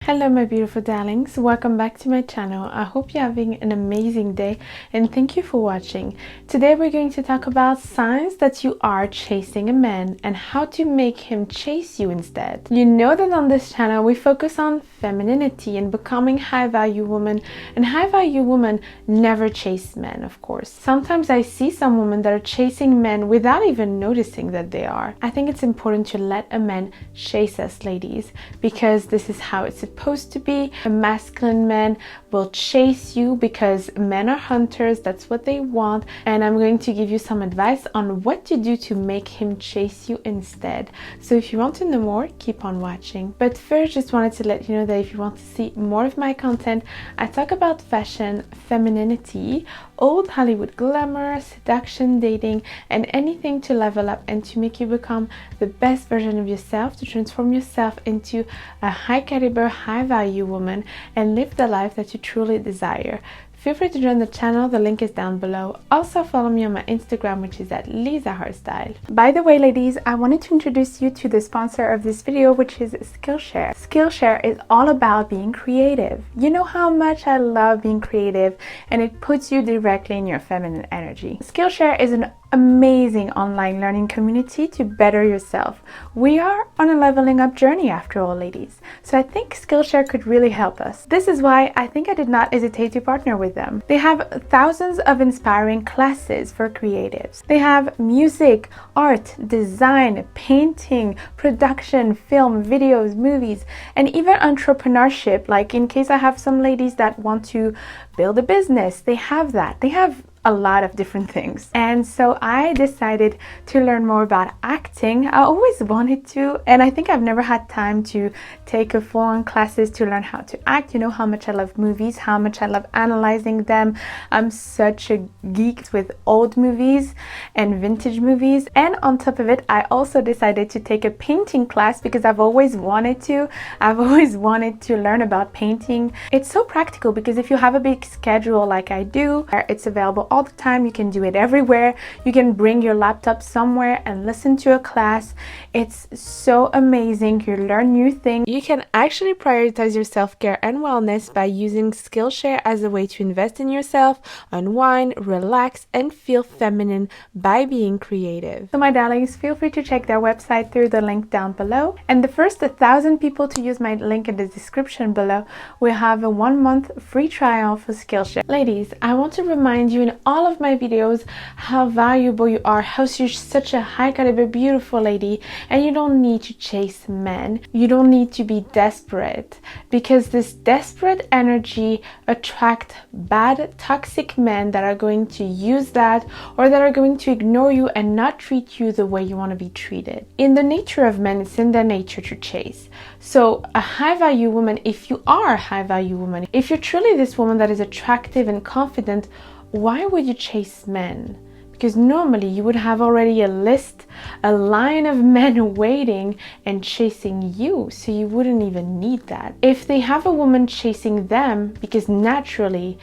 Hello my beautiful darlings, welcome back to my channel. I hope you're having an amazing day and thank you for watching. Today we're going to talk about signs that you are chasing a man and how to make him chase you instead. You know that on this channel we focus on femininity and becoming high value women, and high value women never chase men, of course. Sometimes I see some women that are chasing men without even noticing that they are. I think it's important to let a man chase us, ladies, because this is how it's supposed to be. A masculine man will chase you because men are hunters, that's what they want, and I'm going to give you some advice on what to do to make him chase you instead. So if you want to know more, keep on watching. But first, just wanted to let you know that if you want to see more of my content, I talk about fashion, femininity, old Hollywood glamour, seduction, dating, and anything to level up and to make you become the best version of yourself, to transform yourself into a high caliber, high value woman and live the life that you truly desire. Feel free to join the channel, the link is down below. Also follow me on my Instagram, which is at Lisa Hairstyle. By the way, ladies, I wanted to introduce you to the sponsor of this video, which is Skillshare. Skillshare is all about being creative. You know how much I love being creative, and it puts you directly in your feminine energy. Skillshare is an amazing online learning community to better yourself. We are on a leveling up journey after all, ladies. So I think Skillshare could really help us. This is why I think I did not hesitate to partner with them. They have thousands of inspiring classes for creatives. They have music, art, design, painting, production, film, videos, movies, and even entrepreneurship. Like in case I have some ladies that want to build a business, they have that. They have a lot of different things. And so I decided to learn more about acting. I always wanted to, and I think I've never had time to take a full-on classes to learn how to act. You know how much I love movies, how much I love analyzing them. I'm such a geek with old movies and vintage movies. And on top of it, I also decided to take a painting class because I've always wanted to. I've always wanted to learn about painting. It's so practical because if you have a big schedule like I do, it's available all the time. You can do it everywhere. You can bring your laptop somewhere and listen to a class. It's so amazing. You learn new things. You can actually prioritize your self-care and wellness by using Skillshare as a way to invest in yourself, unwind, relax, and feel feminine by being creative. So my darlings, feel free to check their website through the link down below. And the first 1,000 people to use my link in the description below will have a 1-month free trial for Skillshare. Ladies, I want to remind you in all of my videos how valuable you are, how you're such a high caliber beautiful lady, and you don't need to chase men. You don't need to be desperate, because this desperate energy attracts bad toxic men that are going to use that, or that are going to ignore you and not treat you the way you want to be treated. In the nature of men, it's in their nature to chase. So a high value woman, if you are a high value woman, if you're truly this woman that is attractive and confident, why would you chase men? Because normally you would have already a list, a line of men waiting and chasing you, so you wouldn't even need that. If they have a woman chasing them, because naturally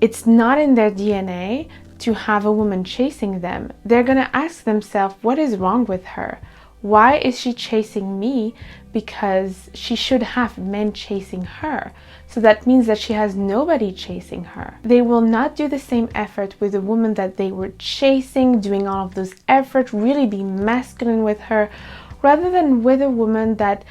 it's not in their DNA to have a woman chasing them, they're gonna ask themselves, what is wrong with her? Why is she chasing me? Because she should have men chasing her. So that means that she has nobody chasing her. They will not do the same effort with a woman that they were chasing, doing all of those efforts, really be masculine with her, rather than with a woman that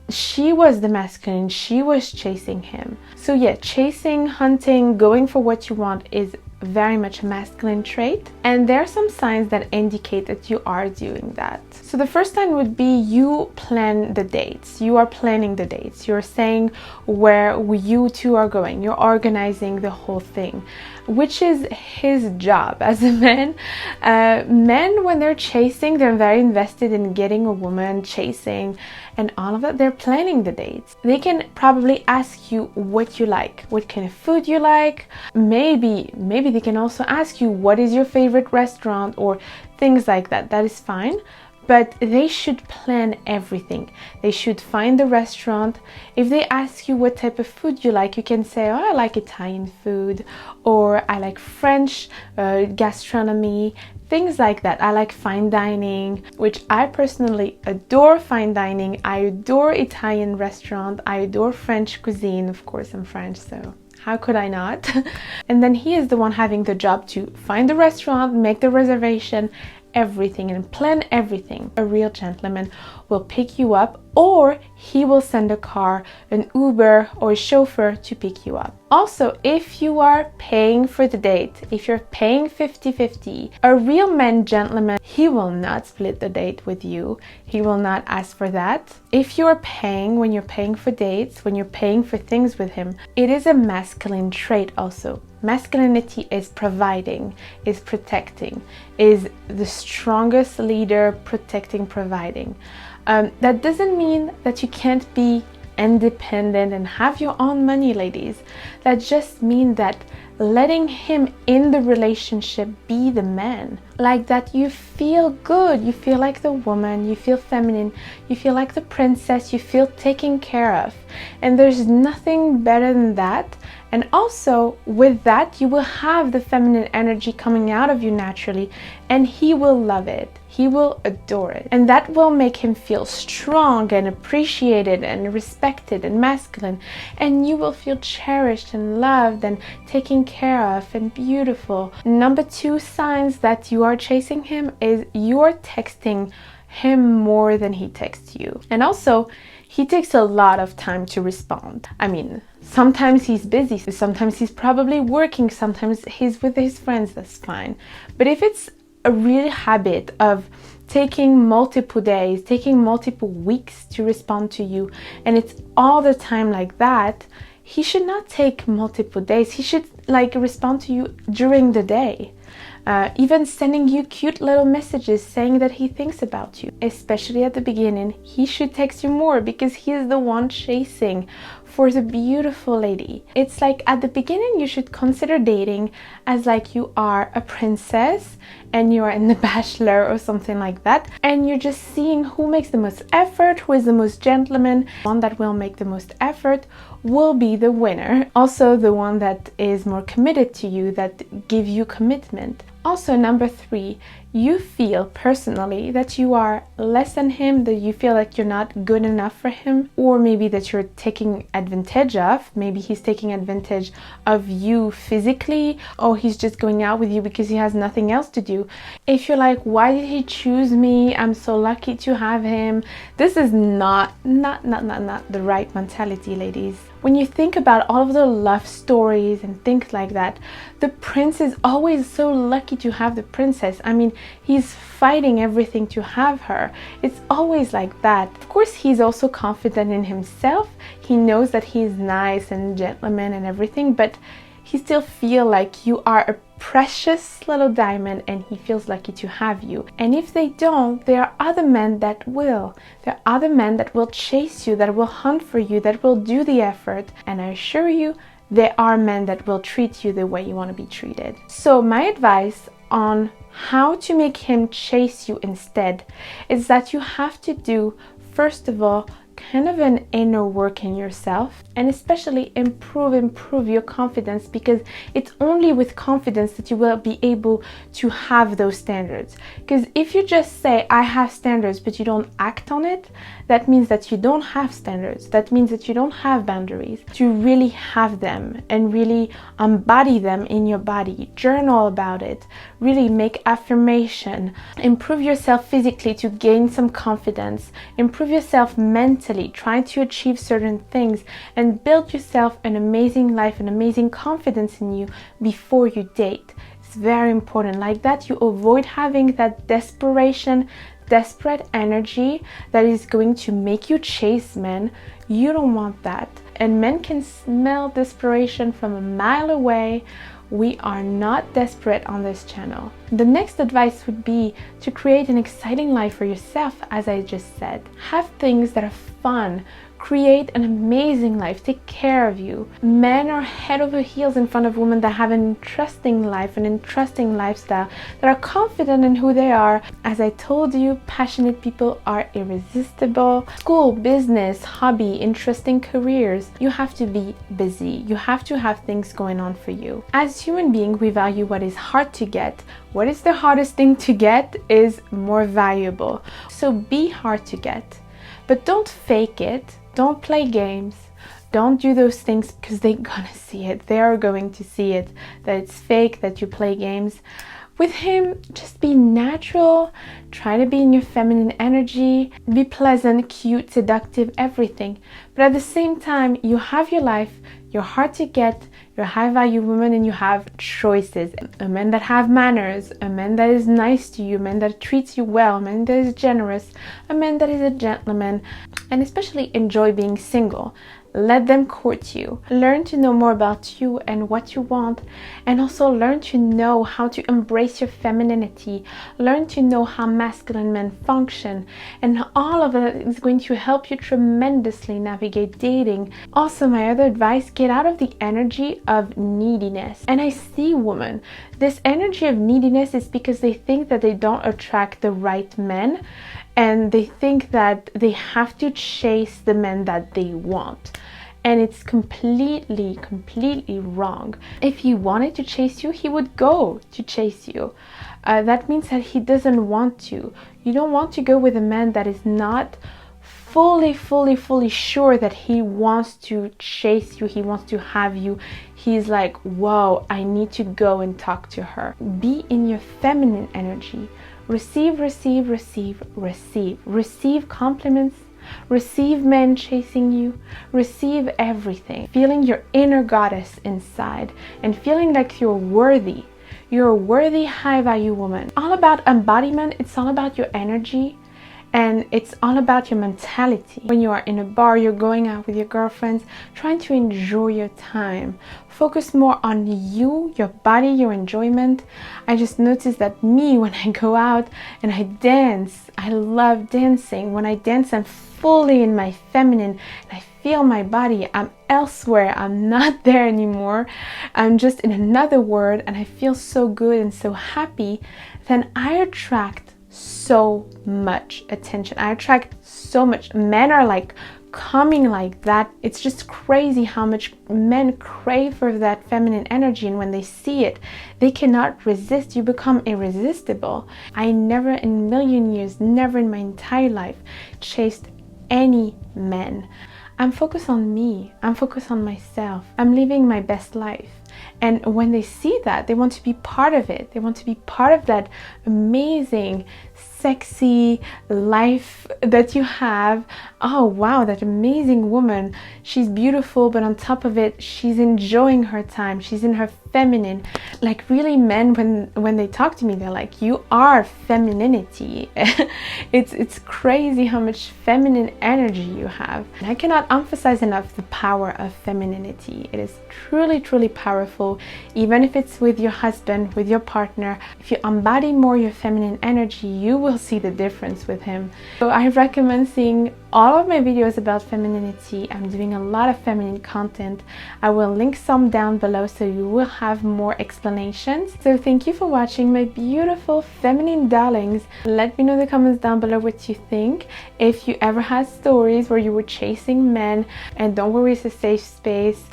she was the masculine, she was chasing him. So yeah, chasing, hunting, going for what you want is very much a masculine trait, and there are some signs that indicate that you are doing that. So the first sign would be you plan the dates. You are planning the dates. You're saying where you two are going. You're organizing the whole thing, which is his job as a man. Men, when they're chasing, they're very invested in getting a woman, chasing, and all of that. They're planning the dates. They can probably ask you what you like, what kind of food you like. Maybe they can also ask you what is your favorite restaurant or things like that. That is fine. but they should plan everything. They should find the restaurant. If they ask you what type of food you like, you can say, oh, I like Italian food, or I like French gastronomy, things like that. I like fine dining, which I personally adore fine dining. I adore Italian restaurant. I adore French cuisine. Of course, I'm French, so how could I not? And then he is the one having the job to find the restaurant, make the reservation, everything, and plan everything. A real gentleman will pick you up, or he will send a car, an Uber or a chauffeur to pick you up. Also, if you are paying for the date, if you're paying 50-50, a real man gentleman, he will not split the date with you. He will not ask for that. If you're paying, when you're paying for dates, when you're paying for things with him, it is a masculine trait also. Masculinity is providing, is protecting, is the strongest leader, protecting, providing. That doesn't mean that you can't be independent and have your own money, ladies. That just means that letting him in the relationship be the man. Like that you feel good, you feel like the woman, you feel feminine, you feel like the princess, you feel taken care of. And there's nothing better than that. And also with that, you will have the feminine energy coming out of you naturally, and he will love it. He will adore it. And that will make him feel strong and appreciated and respected and masculine. And you will feel cherished and loved and taken care of and beautiful. Number 2 signs that you are chasing him is you're texting him more than he texts you. And also, he takes a lot of time to respond. I mean, sometimes he's busy, sometimes he's probably working, sometimes he's with his friends, that's fine. But if it's a real habit of taking multiple days, taking multiple weeks to respond to you, and it's all the time like that, he should not take multiple days. He should respond to you during the day. Even sending you cute little messages saying that he thinks about you. Especially at the beginning, he should text you more because he is the one chasing for the beautiful lady. It's like at the beginning you should consider dating as like you are a princess and you are in The Bachelor or something like that, and you're just seeing who makes the most effort, who is the most gentleman. One that will make the most effort will be the winner. Also the one that is more committed to you, that give you commitment. Also, number 3, you feel personally that you are less than him, that you feel like you're not good enough for him, or maybe that you're taking advantage of. Maybe he's taking advantage of you physically, or he's just going out with you because he has nothing else to do. If you're like, why did he choose me? I'm so lucky to have him. This is not the right mentality, ladies. When you think about all of the love stories and things like that, the prince is always so lucky to have the princess. I mean, he's fighting everything to have her. It's always like that. Of course, he's also confident in himself. He knows that he's nice and gentleman and everything, but he still feels like you are a precious little diamond and he feels lucky to have you. And if they don't, there are other men that will. There are other men that will chase you, that will hunt for you, that will do the effort. And I assure you, there are men that will treat you the way you want to be treated. So my advice on how to make him chase you instead is that you have to do, first of all, kind of an inner work in yourself, and especially improve your confidence, because it's only with confidence that you will be able to have those standards. Because if you just say I have standards but you don't act on it, that means that you don't have standards. That means that you don't have boundaries. To really have them and really embody them in your body, journal about it, really make affirmation, improve yourself physically to gain some confidence, improve yourself mentally, try to achieve certain things, and build yourself an amazing life, an amazing confidence in you before you date. It's very important. Like that, you avoid having that desperate energy that is going to make you chase men. You don't want that. And men can smell desperation from a mile away. We are not desperate on this channel. The next advice would be to create an exciting life for yourself, as I just said. Have things that are fun. create an amazing life, take care of you. Men are head over heels in front of women that have an interesting life, an interesting lifestyle, that are confident in who they are. As I told you, passionate people are irresistible. School, business, hobby, interesting careers. You have to be busy. You have to have things going on for you. As human beings, we value what is hard to get. What is the hardest thing to get is more valuable. So be hard to get, but don't fake it. Don't play games. Don't do those things because they're gonna see it. They are going to see it, that it's fake, that you play games. With him, just be natural. Try to be in your feminine energy. Be pleasant, cute, seductive, everything. But at the same time, you have your life. You're hard to get. You're a high value woman and you have choices. A man that have manners, a man that is nice to you, a man that treats you well, a man that is generous, a man that is a gentleman, and especially enjoy being single. Let them court you. Learn to know more about you and what you want, and also learn to know how to embrace your femininity. Learn to know how masculine men function, and all of that is going to help you tremendously navigate dating. Also, my other advice, get out of the energy of neediness. And I see women, this energy of neediness is because they think that they don't attract the right men, and they think that they have to chase the men that they want. And it's completely wrong. If he wanted to chase you, he would go to chase you. That means that he doesn't want to. You don't want to go with a man that is not fully sure that he wants to chase you, he wants to have you. He's like, whoa, I need to go and talk to her. Be in your feminine energy. Receive compliments, receive men chasing you, receive everything. Feeling your inner goddess inside and feeling like you're worthy. You're a worthy, high value woman. All about embodiment, it's all about your energy. And it's all about your mentality. When you are in a bar, you're going out with your girlfriends, trying to enjoy your time. Focus more on you, your body, your enjoyment. I just noticed that me, when I go out and I dance, I love dancing. When I dance, I'm fully in my feminine and I feel my body. I'm elsewhere. I'm not there anymore. I'm just in another world and I feel so good and so happy. Then I attract so much attention. I attract so much. Men are like coming like that. It's just crazy how much men crave for that feminine energy, and when they see it, they cannot resist. You become irresistible. I never in a million years, never in my entire life chased any men. I'm focused on me. I'm focused on myself. I'm living my best life. And when they see that, they want to be part of it. They want to be part of that amazing, sexy life that you have. Oh wow, that amazing woman. She's beautiful, but on top of it, she's enjoying her time. She's in her feminine. Like really, men, when they talk to me, they're like, you are femininity. It's crazy how much feminine energy you have. And I cannot emphasize enough the power of femininity. It is truly powerful. Even if it's with your husband, with your partner, if you embody more your feminine energy, you will see the difference with him. So I recommend seeing all of my videos about femininity. I'm doing a lot of feminine content. I will link some down below so you will have more explanations. So thank you for watching, my beautiful feminine darlings. Let me know in the comments down below what you think. If you ever had stories where you were chasing men, and don't worry, it's a safe space.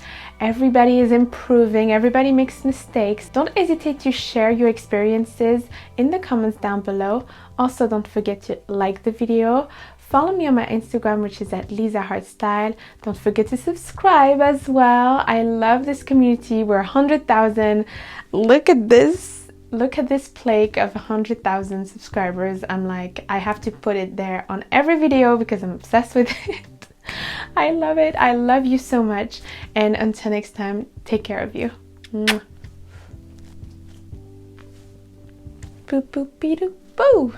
Everybody is improving, everybody makes mistakes. Don't hesitate to share your experiences in the comments down below. Also, don't forget to like the video. Follow me on my Instagram, which is at LisaHeartStyle. Don't forget to subscribe as well. I love this community. We're 100,000. Look at this. Look at this plaque of 100,000 subscribers. I'm like, I have to put it there on every video because I'm obsessed with it. I love it. I love you so much. And until next time, take care of you. Mwah. Boop, boop, be, doop, boo.